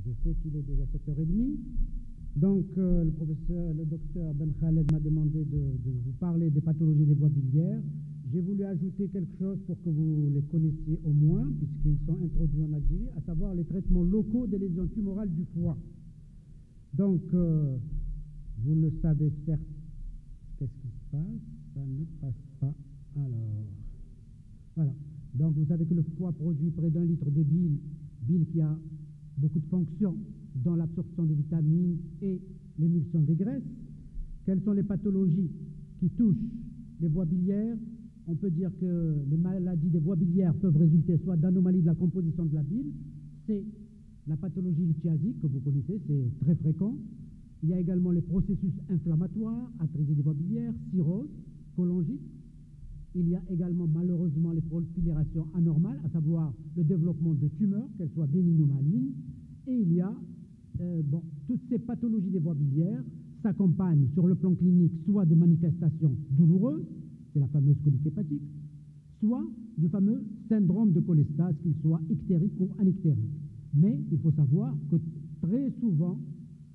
Je sais qu'il est déjà 7h30. Donc, le docteur Ben Khaled m'a demandé de vous parler des pathologies des voies biliaires. J'ai voulu ajouter quelque chose pour que vous les connaissiez au moins, puisqu'ils sont introduits en Algérie, à savoir les traitements locaux des lésions tumorales du foie. Donc, vous le savez certes. Qu'est-ce qui se passe? Ça ne passe pas. Alors, voilà. Donc, vous savez que le foie produit près d'1 litre de bile qui a beaucoup de fonctions dans l'absorption des vitamines et l'émulsion des graisses. Quelles sont les pathologies qui touchent les voies biliaires? On peut dire que les maladies des voies biliaires peuvent résulter soit d'anomalies de la composition de la bile, c'est la pathologie lithiasique que vous connaissez, c'est très fréquent. Il y a également les processus inflammatoires, atrésie des voies biliaires, cirrhose, cholangite. Il y a également malheureusement les proliférations anormales, à savoir le développement de tumeurs, qu'elles soient bénignes ou malignes. Et il y a toutes ces pathologies des voies biliaires s'accompagnent sur le plan clinique soit de manifestations douloureuses, c'est la fameuse colique hépatique, soit du fameux syndrome de cholestase, qu'il soit ictérique ou anictérique. Mais il faut savoir que très souvent,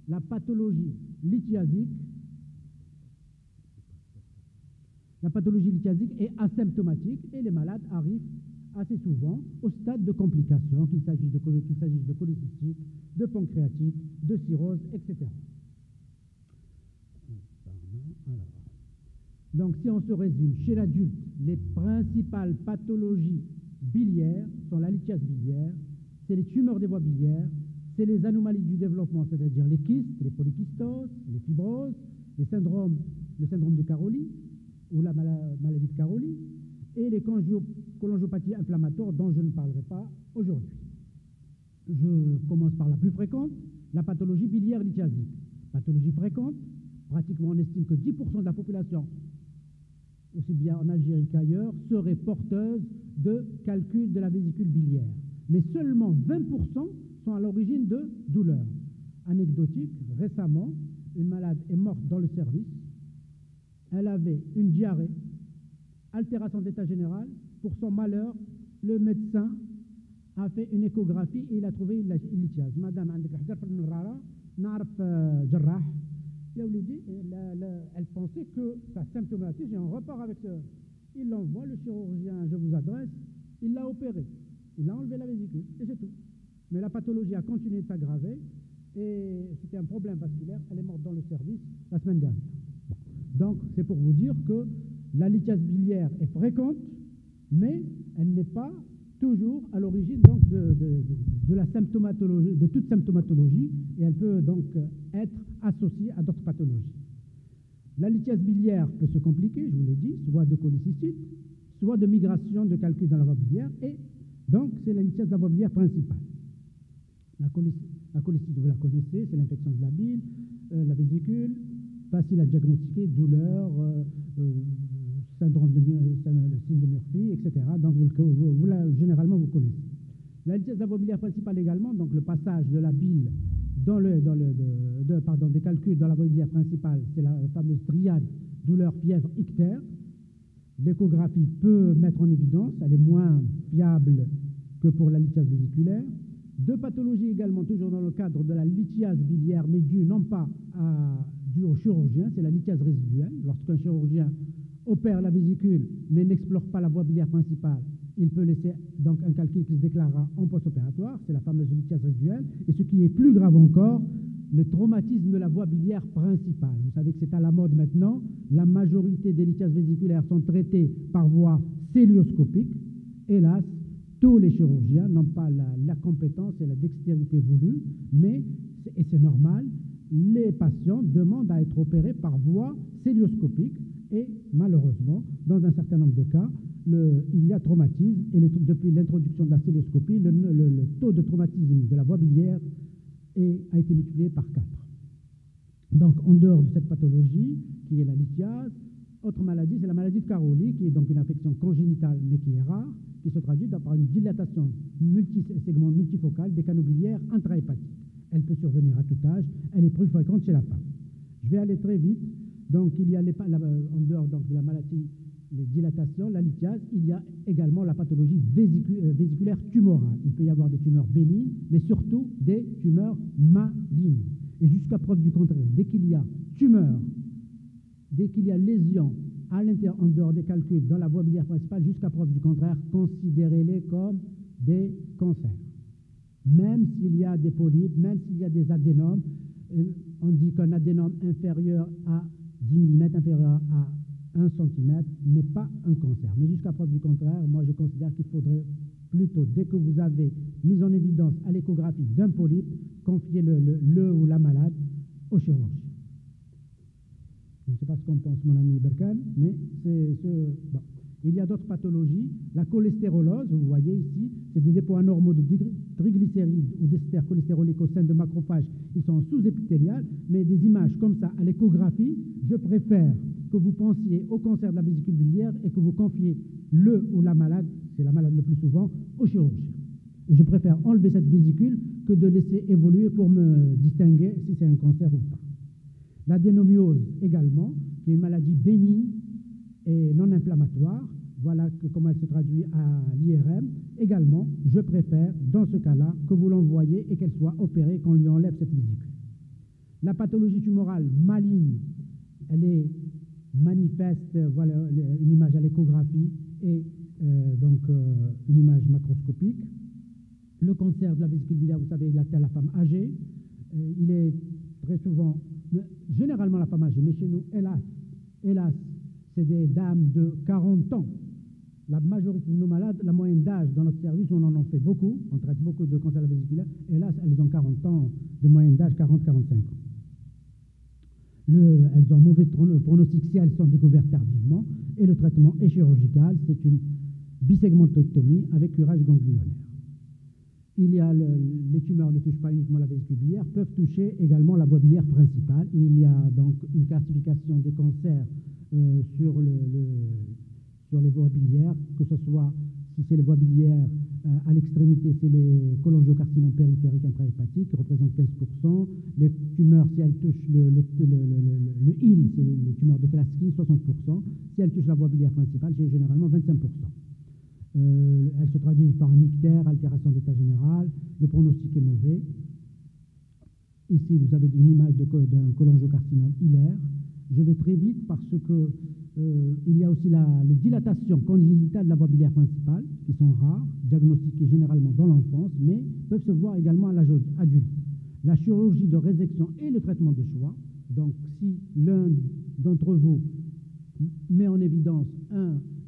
la pathologie lithiasique est asymptomatique et les malades arrivent assez souvent au stade de complications, qu'il s'agisse de cholécystite, de pancréatite, de cirrhose, etc. Donc, si on se résume, chez l'adulte, les principales pathologies biliaires sont la lithiase biliaire, c'est les tumeurs des voies biliaires, c'est les anomalies du développement, c'est-à-dire les kystes, les polykystoses, les fibroses, le syndrome de Caroli ou la maladie de Caroli, et les cholangiopathies inflammatoires dont je ne parlerai pas aujourd'hui. Je commence par la plus fréquente, la pathologie biliaire lithiasique. Pathologie fréquente, pratiquement on estime que 10% de la population, aussi bien en Algérie qu'ailleurs, serait porteuse de calcul de la vésicule biliaire. Mais seulement 20% sont à l'origine de douleurs. Anecdotique, récemment, une malade est morte dans le service. Elle avait une diarrhée, altération d'état général. Pour son malheur, le médecin a fait une échographie et il a trouvé une lithiase. Madame, elle pensait que sa symptomatique, et on repart avec ce. Il l'envoie, le chirurgien, je vous adresse, il l'a opéré. Il a enlevé la vésicule et c'est tout. Mais la pathologie a continué de s'aggraver et c'était un problème vasculaire. Elle est morte dans le service la semaine dernière. Donc, c'est pour vous dire que la lithiase biliaire est fréquente, mais elle n'est pas toujours à l'origine donc de la symptomatologie, de toute symptomatologie, et elle peut donc être associée à d'autres pathologies. La lithiase biliaire peut se compliquer, je vous l'ai dit, soit de cholécystite, soit de migration de calcul dans la voie biliaire, et donc c'est la lithiase de la voie biliaire principale. La cholécystite, vous la connaissez, c'est l'infection de la bile, la vésicule, facile à diagnostiquer, douleur, syndrome de signe de Murphy, etc. Donc généralement vous connaissez. La lithiase de la voie biliaire principale également, donc le passage de la bile des calculs dans la voie biliaire principale, c'est la fameuse triade douleur, fièvre, ictère. L'échographie peut mettre en évidence, elle est moins fiable que pour la lithiase vésiculaire. Deux pathologies également, toujours dans le cadre de la lithiase biliaire, mais due non pas due au chirurgien, c'est la lithiase résiduelle. Lorsqu'un chirurgien opère la vésicule, mais n'explore pas la voie biliaire principale, il peut laisser donc un calcul qui se déclarera en post-opératoire, c'est la fameuse lithiase résiduelle. Et ce qui est plus grave encore, le traumatisme de la voie biliaire principale. Vous savez que c'est à la mode maintenant. La majorité des lithiases vésiculaires sont traitées par voie cœlioscopique. Hélas, tous les chirurgiens n'ont pas la compétence et la dextérité voulue, mais, et c'est normal, les patients demandent à être opérés par voie cœlioscopique et malheureusement, dans un certain nombre de cas, il y a traumatisme et depuis l'introduction de la cœlioscopie, le taux de traumatisme de la voie biliaire a été multiplié par 4. Donc, en dehors de cette pathologie, qui est la lithiase, autre maladie, c'est la maladie de Caroli, qui est donc une infection congénitale, mais qui est rare, qui se traduit par une dilatation multisegment multifocale des canaux biliaires intrahépatiques. Elle peut survenir à tout âge, elle est plus fréquente chez la femme. Je vais aller très vite. Donc, il y a en dehors donc, de la maladie les dilatations, la lithiase, il y a également la pathologie vésiculaire tumorale. Il peut y avoir des tumeurs bénignes, mais surtout des tumeurs malignes. Et jusqu'à preuve du contraire, dès qu'il y a tumeur, dès qu'il y a lésion à l'intérieur, en dehors des calculs, dans la voie biliaire principale, jusqu'à preuve du contraire, considérez-les comme des cancers. Même s'il y a des polypes, même s'il y a des adénomes, on dit qu'un adénome inférieur à 10 mm, inférieur à 1 cm, n'est pas un cancer. Mais jusqu'à preuve du contraire, moi je considère qu'il faudrait plutôt, dès que vous avez mis en évidence à l'échographie d'un polype, confier le ou la malade au chirurgien. Je ne sais pas ce qu'en pense mon ami Berkan, mais bon. Il y a d'autres pathologies. La cholestérolose, vous voyez ici, c'est des dépôts anormaux de triglycérides ou d'ester cholestéroliques au sein de macrophages. Ils sont sous-épithéliales, mais des images comme ça à l'échographie, je préfère que vous pensiez au cancer de la vésicule biliaire et que vous confiez le ou la malade, c'est la malade le plus souvent, au chirurgien. Et je préfère enlever cette vésicule que de laisser évoluer pour me distinguer si c'est un cancer ou pas. L'adénomiose également, qui est une maladie bénigne et non inflammatoire, voilà comment elle se traduit à l'IRM. Également, je préfère, dans ce cas-là, que vous l'envoyiez et qu'elle soit opérée, qu'on lui enlève cette vésicule. La pathologie tumorale maligne, elle est manifeste, voilà une image à l'échographie et une image macroscopique. Le cancer de la vésicule biliaire, vous savez, il atteint la femme âgée. Il est très souvent, généralement la femme âgée, mais chez nous, hélas, c'est des dames de 40 ans. La majorité de nos malades, la moyenne d'âge dans notre service, on en fait beaucoup, on traite beaucoup de cancer de la vésicule, hélas, elles ont 40 ans de moyenne d'âge, 40-45 ans. Elles ont un mauvais pronostic si elles sont découvertes tardivement, et le traitement est chirurgical, c'est une bisegmentotomie avec curage ganglionnaire. Les tumeurs ne touchent pas uniquement la vésicule biliaire, peuvent toucher également la voie biliaire principale. Il y a donc une classification des cancers sur les voies biliaires, que ce soit, si c'est les voies biliaires, à l'extrémité, c'est les cholangiocarcinomes périphériques intrahépatiques, qui représentent 15%. Les tumeurs, si elles touchent le IL, c'est les tumeurs de Klatskin, 60%. Si elles touchent la voie biliaire principale, c'est généralement 25%. Elles se traduisent par un ictère, altération d'état général, le pronostic est mauvais. Ici, vous avez une image d'un cholangiocarcinome hilaire. Je vais très vite parce que il y a aussi les dilatations congénitales de la voie biliaire principale, qui sont rares, diagnostiquées généralement dans l'enfance, mais peuvent se voir également à l'âge adulte. La chirurgie de résection est le traitement de choix. Donc, si l'un d'entre vous met en évidence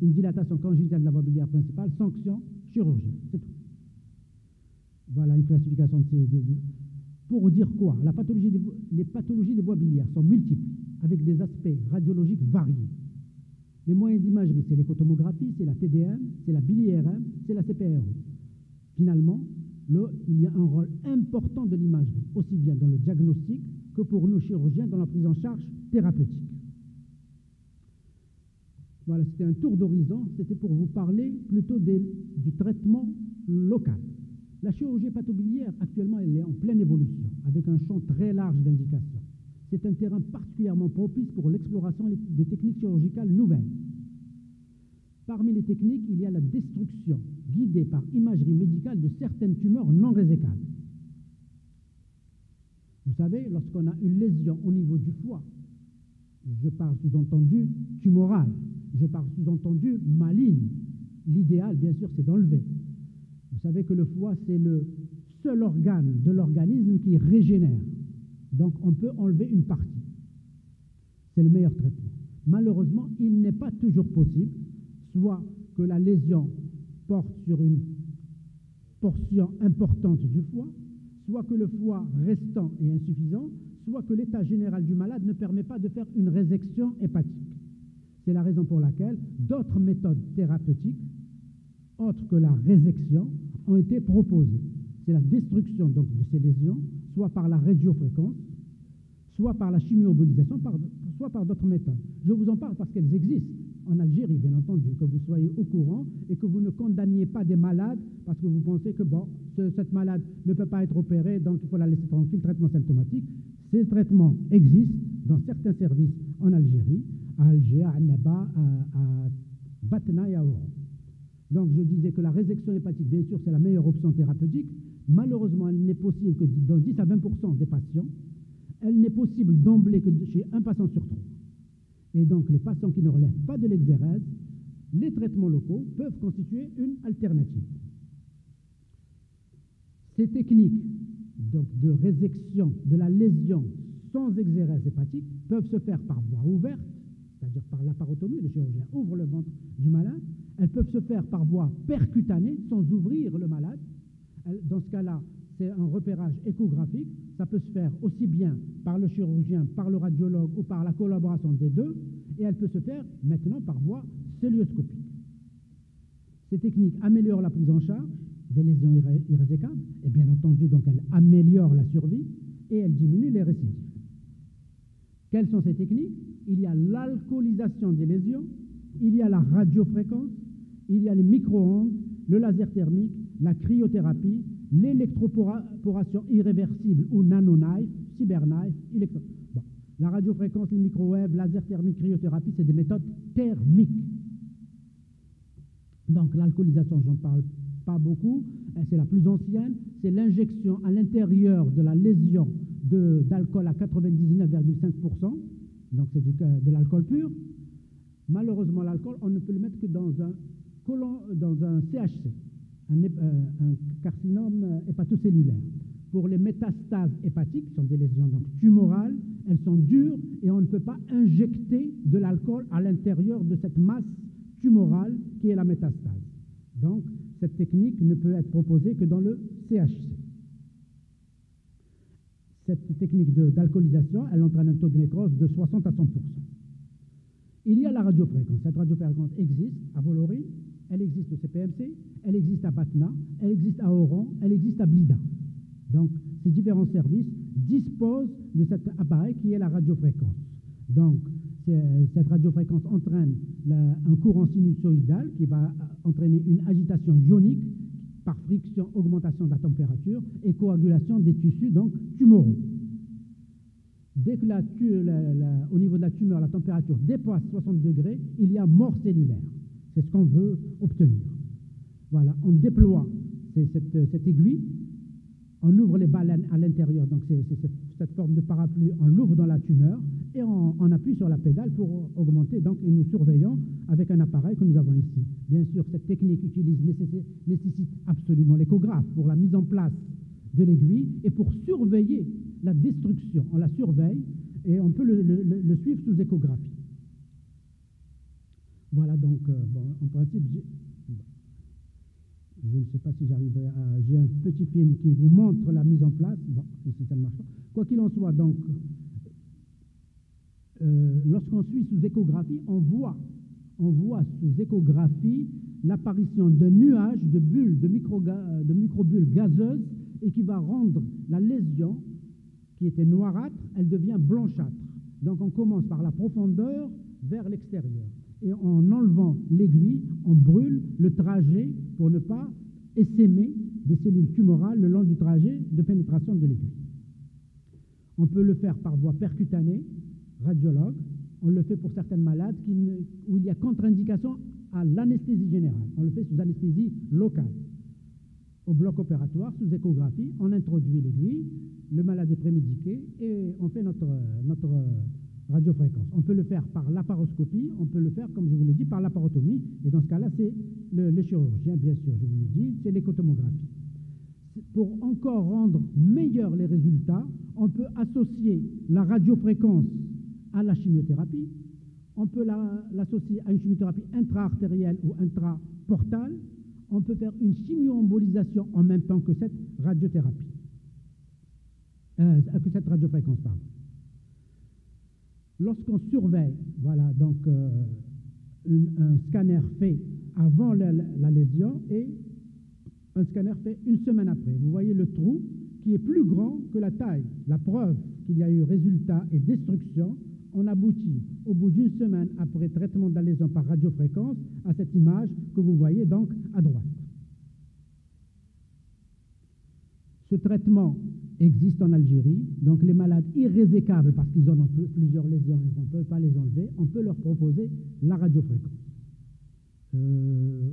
une dilatation congénitale de la voie biliaire principale, sanction, chirurgien, c'est tout. Voilà une classification de ces... Pour dire quoi? Les pathologies des voies biliaires sont multiples, avec des aspects radiologiques variés. Les moyens d'imagerie, c'est l'échotomographie, c'est la TDM, c'est la BIRM, c'est la CPRO. Finalement, il y a un rôle important de l'imagerie, aussi bien dans le diagnostic que pour nous chirurgiens dans la prise en charge thérapeutique. Voilà, c'était un tour d'horizon, c'était pour vous parler plutôt du traitement local. La chirurgie hépatobiliaire, actuellement, elle est en pleine évolution, avec un champ très large d'indications. C'est un terrain particulièrement propice pour l'exploration des techniques chirurgicales nouvelles. Parmi les techniques, il y a la destruction guidée par imagerie médicale de certaines tumeurs non résécables. Vous savez, lorsqu'on a une lésion au niveau du foie, je parle sous-entendu tumorale, je parle sous-entendu maligne. L'idéal, bien sûr, c'est d'enlever. Vous savez que le foie, c'est le seul organe de l'organisme qui régénère. Donc, on peut enlever une partie. C'est le meilleur traitement. Malheureusement, il n'est pas toujours possible, soit que la lésion porte sur une portion importante du foie, soit que le foie restant est insuffisant, soit que l'état général du malade ne permet pas de faire une résection hépatique. C'est la raison pour laquelle d'autres méthodes thérapeutiques, autres que la résection, ont été proposées. C'est la destruction donc, de ces lésions, soit par la radiofréquence, soit par la chimioembolisation, soit par d'autres méthodes. Je vous en parle parce qu'elles existent en Algérie, bien entendu, que vous soyez au courant et que vous ne condamniez pas des malades parce que vous pensez que bon, cette malade ne peut pas être opérée, donc il faut la laisser tranquille, traitement symptomatique. Ces traitements existent dans certains services en Algérie, à Alger, à Annaba, à Batna et à Oran. Donc je disais que la résection hépatique, bien sûr, c'est la meilleure option thérapeutique. Malheureusement, elle n'est possible que dans 10 à 20% des patients. Elle n'est possible d'emblée que chez un patient sur 3. Et donc les patients qui ne relèvent pas de l'exérèse, les traitements locaux peuvent constituer une alternative. Ces techniques donc, de résection de la lésion sans exérèse hépatique peuvent se faire par voie ouverte, c'est-à-dire par laparotomie, le chirurgien ouvre le ventre du malade. Elles peuvent se faire par voie percutanée, sans ouvrir le malade. Dans ce cas-là, c'est un repérage échographique. Ça peut se faire aussi bien par le chirurgien, par le radiologue ou par la collaboration des deux. Et elle peut se faire maintenant par voie cœlioscopique. Ces techniques améliorent la prise en charge des lésions irrésécables. Et bien entendu, donc, elles améliorent la survie et elles diminuent les récidives. Quelles sont ces techniques? Il y a l'alcoolisation des lésions, il y a la radiofréquence, il y a les micro-ondes, le laser thermique, la cryothérapie, l'électroporation irréversible ou nanoknife, cyberknife, bon. La radiofréquence, les microwave, laser thermique, cryothérapie, c'est des méthodes thermiques. Donc l'alcoolisation, j'en parle pas beaucoup, c'est la plus ancienne, c'est l'injection à l'intérieur de la lésion d'alcool à 99,5%, donc c'est de l'alcool pur. Malheureusement, l'alcool, on ne peut le mettre que dans un CHC, un carcinome hépatocellulaire. Pour les métastases hépatiques, qui sont des lésions donc tumorales, elles sont dures et on ne peut pas injecter de l'alcool à l'intérieur de cette masse tumorale qui est la métastase. Donc, cette technique ne peut être proposée que dans le CHC. Cette technique d'alcoolisation, elle entraîne un taux de nécrose de 60 à 100%. Il y a la radiofréquence. Cette radiofréquence existe à Volory, elle existe au CPMC, elle existe à Batna, elle existe à Oran, elle existe à Blida. Donc, ces différents services disposent de cet appareil qui est la radiofréquence. Donc, cette radiofréquence entraîne un courant sinusoïdal qui va entraîner une agitation ionique par friction, augmentation de la température et coagulation des tissus donc tumoraux. Dès que au niveau de la tumeur, la température dépasse 60 degrés, il y a mort cellulaire. C'est ce qu'on veut obtenir. Voilà, on déploie cette aiguille, on ouvre les baleines à l'intérieur, donc c'est cette forme de parapluie, on l'ouvre dans la tumeur et on appuie sur la pédale pour augmenter, donc, et nous surveillons avec un appareil que nous avons ici. Bien sûr, cette technique nécessite absolument l'échographe pour la mise en place de l'aiguille et pour surveiller la destruction. On la surveille et on peut le suivre sous échographie. Voilà, donc, bon, en principe, je ne sais pas si j'arriverai à... J'ai un petit film qui vous montre la mise en place. Bon, ici, ça ne marche pas. Quoi qu'il en soit, donc, lorsqu'on suit sous échographie, on voit sous échographie l'apparition d'un nuage de bulles, de microbules gazeuses et qui va rendre la lésion, qui était noirâtre, elle devient blanchâtre. Donc on commence par la profondeur vers l'extérieur. Et en enlevant l'aiguille, on brûle le trajet pour ne pas essaimer des cellules tumorales le long du trajet de pénétration de l'aiguille. On peut le faire par voie percutanée, radiologue. On le fait pour certaines malades où il y a contre-indication à l'anesthésie générale. On le fait sous anesthésie locale. Au bloc opératoire, sous échographie, on introduit l'aiguille, le malade est prémédiqué et on fait notre radiofréquence. On peut le faire par laparoscopie, on peut le faire, comme je vous l'ai dit, par laparotomie. Et dans ce cas-là, c'est le chirurgien, bien sûr, je vous l'ai dit, c'est l'échotomographie. Pour encore rendre meilleurs les résultats, on peut associer la radiofréquence à la chimiothérapie. On peut l'associer à une chimiothérapie intra-artérielle ou intraportale. On peut faire une chimioembolisation en même temps que cette radiothérapie, que cette radiofréquence, pardon. Lorsqu'on surveille, voilà, donc un scanner fait avant la lésion et un scanner fait une semaine après. Vous voyez le trou qui est plus grand que la taille. La preuve qu'il y a eu résultat et destruction, on aboutit au bout d'une semaine après traitement de la lésion par radiofréquence à cette image que vous voyez donc à droite. Ce traitement existe en Algérie, donc les malades irrésécables, parce qu'ils en ont plusieurs lésions et qu'on ne peut pas les enlever, on peut leur proposer la radiofréquence. Euh,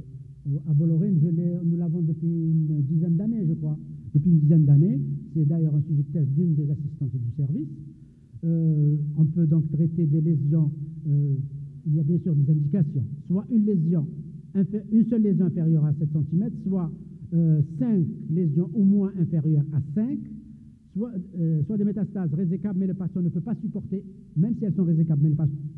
à Bolloré, nous l'avons depuis une dizaine d'années, je crois. Depuis une dizaine d'années. C'est d'ailleurs un sujet de thèse d'une des assistantes du service. On peut donc traiter des lésions. Il y a bien sûr des indications. Soit une seule lésion inférieure à 7 cm, soit 5 lésions au moins inférieures à 5, soit des métastases résécables, mais le patient ne peut pas supporter, même si elles sont résécables, mais le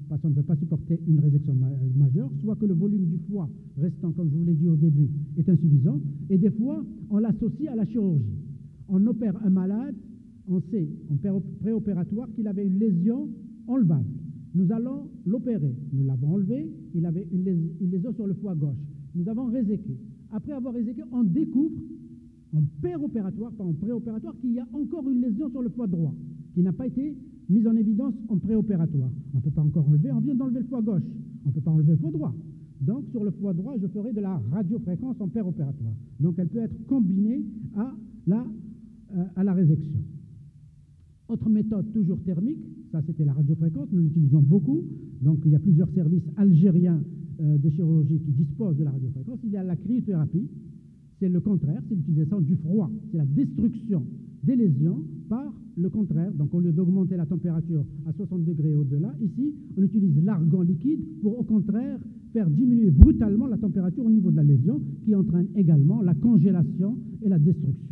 patient ne peut pas supporter une résection majeure, soit que le volume du foie restant, comme je vous l'ai dit au début, est insuffisant, et des fois, on l'associe à la chirurgie. On opère un malade, on sait, en préopératoire, qu'il avait une lésion enlevable. Nous allons l'opérer. Nous l'avons enlevé, il avait une lésion sur le foie gauche. Nous avons réséqué. Après avoir réséqué, on découvre en péropératoire, pas en préopératoire, qu'il y a encore une lésion sur le foie droit, qui n'a pas été mise en évidence en préopératoire. On ne peut pas encore enlever, on vient d'enlever le foie gauche. On ne peut pas enlever le foie droit. Donc, sur le foie droit, je ferai de la radiofréquence en péropératoire. Donc, elle peut être combinée à la résection. Autre méthode, toujours thermique, ça c'était la radiofréquence, nous l'utilisons beaucoup. Donc, il y a plusieurs services algériens de chirurgie qui disposent de la radiofréquence. Il y a la cryothérapie. C'est le contraire, c'est l'utilisation du froid, c'est la destruction des lésions par le contraire. Donc au lieu d'augmenter la température à 60 degrés au-delà, ici on utilise l'argon liquide pour au contraire faire diminuer brutalement la température au niveau de la lésion qui entraîne également la congélation et la destruction.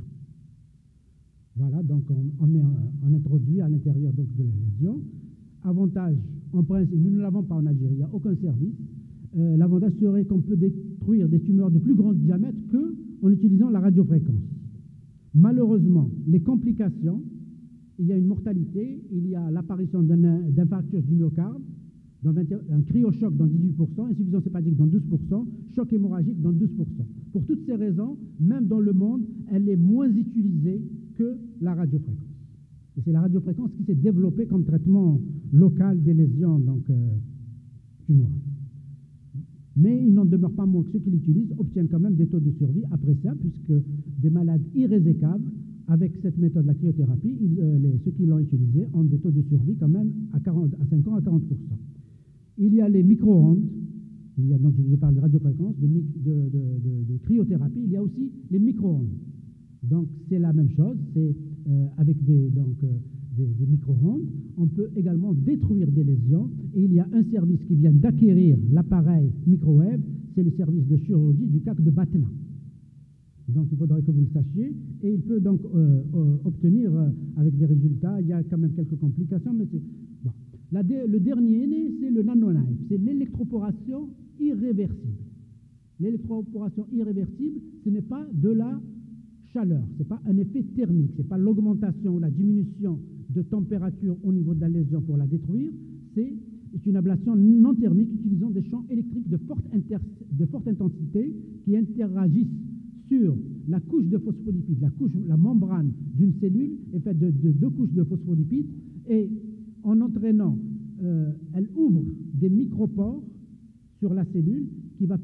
Voilà, donc on introduit à l'intérieur de la lésion. Avantage, en principe, nous ne l'avons pas en Algérie, il n'y a aucun service. L'avantage serait qu'on peut détruire des tumeurs de plus grand diamètre qu'en utilisant la radiofréquence. Malheureusement, les complications, il y a une mortalité, il y a l'apparition d'infarctus du myocarde, un cryochoc dans 18%, insuffisance hépatique dans 12%, choc hémorragique dans 12%. Pour toutes ces raisons, même dans le monde, elle est moins utilisée que la radiofréquence. Et c'est la radiofréquence qui s'est développée comme traitement local des lésions tumorales. Mais il n'en demeure pas moins que ceux qui l'utilisent obtiennent quand même des taux de survie appréciables, puisque des malades irrésécables, avec cette méthode de la cryothérapie, ceux qui l'ont utilisé ont des taux de survie quand même à 5 ans à 40%. Il y a les micro-ondes, donc je vous ai parlé de radiofréquence, de cryothérapie, il y a aussi les micro-ondes. Donc c'est la même chose, c'est avec des micro-ondes, on peut également détruire des lésions et il y a un service qui vient d'acquérir l'appareil microwave, c'est le service de chirurgie du CAC de Batna. Donc il faudrait que vous le sachiez et il peut donc obtenir avec des résultats, il y a quand même quelques complications, mais c'est bon. Le dernier né, c'est le nanoknife, c'est l'électroporation irréversible. L'électroporation irréversible, ce n'est pas de la chaleur, ce n'est pas un effet thermique, ce n'est pas l'augmentation ou la diminution de température au niveau de la lésion pour la détruire, c'est une ablation non thermique utilisant des champs électriques de forte intensité qui interagissent sur la couche de phospholipides. La membrane d'une cellule est faite de 2 couches de phospholipides et en entraînant, elle ouvre des micropores sur la cellule qui va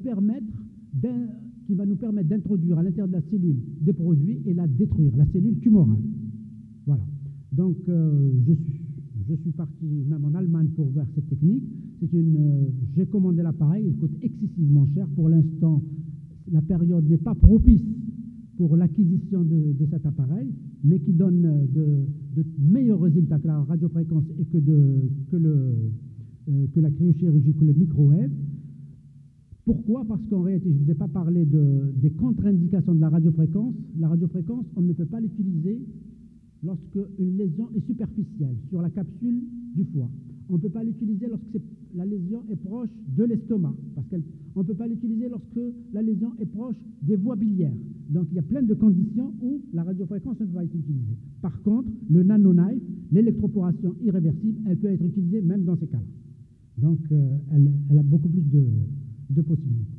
nous permettre d'introduire à l'intérieur de la cellule des produits et la détruire, la cellule tumorale. Voilà. Donc, je suis parti même en Allemagne pour voir cette technique. J'ai commandé l'appareil, il coûte excessivement cher. Pour l'instant, la période n'est pas propice pour l'acquisition de cet appareil, mais qui donne de meilleurs résultats que la radiofréquence et que la cryochirurgie, que le microwave. Pourquoi? Parce qu'en réalité, je ne vous ai pas parlé des contre-indications de la radiofréquence. La radiofréquence, on ne peut pas l'utiliser lorsque une lésion est superficielle sur la capsule du foie. On ne peut pas l'utiliser lorsque la lésion est proche de l'estomac, parce qu'on ne peut pas l'utiliser lorsque la lésion est proche des voies biliaires. Donc il y a plein de conditions où la radiofréquence ne peut pas être utilisée. Par contre, le nanoknife, l'électroporation irréversible, elle peut être utilisée même dans ces cas-là. Donc elle a beaucoup plus de possibilités.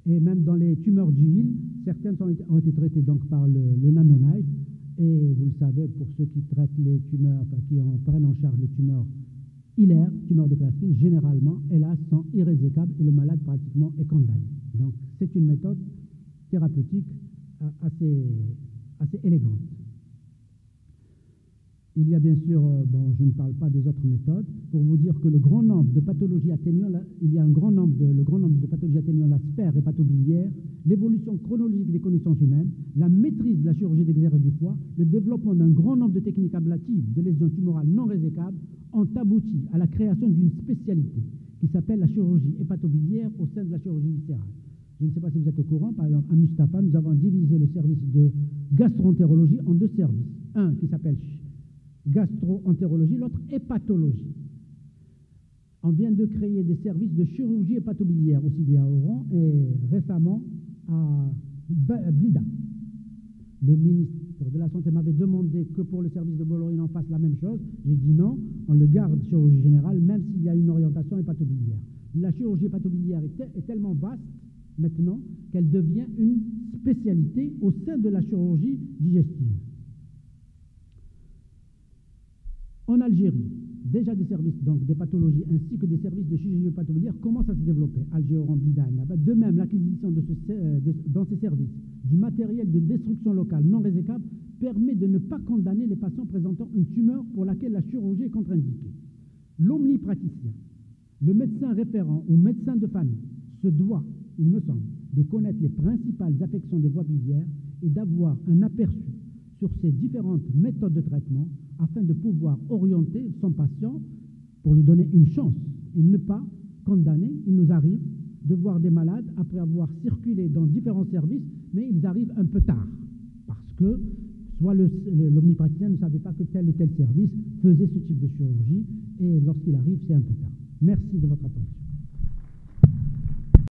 Et même dans les tumeurs du Hill, certaines ont été traitées donc par le nanoknife. Et vous le savez, pour ceux qui traitent les tumeurs, qui prennent en charge les tumeurs hilaires, tumeurs de Klatskin, généralement, hélas, sont irrésécables et le malade pratiquement est condamné. Donc, c'est une méthode thérapeutique assez élégante. Il y a bien sûr, bon, je ne parle pas des autres méthodes, pour vous dire que le grand nombre de pathologies atteignant, il y a le grand nombre de pathologies atteignant la sphère hépatobiliaire, l'évolution chronologique des connaissances humaines, la maîtrise de la chirurgie d'exergue du foie, le développement d'un grand nombre de techniques ablatives de lésions tumorales non résécables ont abouti à la création d'une spécialité qui s'appelle la chirurgie hépatobiliaire au sein de la chirurgie viscérale. Je ne sais pas si vous êtes au courant, par exemple, à Mustapha, nous avons divisé le service de gastroentérologie en deux services. Un qui s'appelle gastro-entérologie, l'autre hépatologie. On vient de créer des services de chirurgie hépatobiliaire, aussi bien à Oran et récemment à Blida. Le ministre de la Santé m'avait demandé que pour le service de Bolloré, on fasse la même chose. J'ai dit non, on le garde chirurgie générale, même s'il y a une orientation hépatobiliaire. La chirurgie hépatobiliaire est tellement vaste maintenant qu'elle devient une spécialité au sein de la chirurgie digestive. En Algérie, déjà des services, donc des pathologies, ainsi que des services de chirurgie hépatobiliaire commencent à se développer. Alger, Oran, Blida, Annaba. De même, l'acquisition dans ces services du matériel de destruction locale non résécable permet de ne pas condamner les patients présentant une tumeur pour laquelle la chirurgie est contre-indiquée. L'omnipraticien, le médecin référent ou médecin de famille, se doit, il me semble, de connaître les principales affections des voies biliaires et d'avoir un aperçu sur ces différentes méthodes de traitement afin de pouvoir orienter son patient pour lui donner une chance et ne pas condamner. Il nous arrive de voir des malades après avoir circulé dans différents services, mais ils arrivent un peu tard parce que soit l'omnipraticien ne savait pas que tel et tel service faisait ce type de chirurgie et lorsqu'il arrive, c'est un peu tard. Merci de votre attention.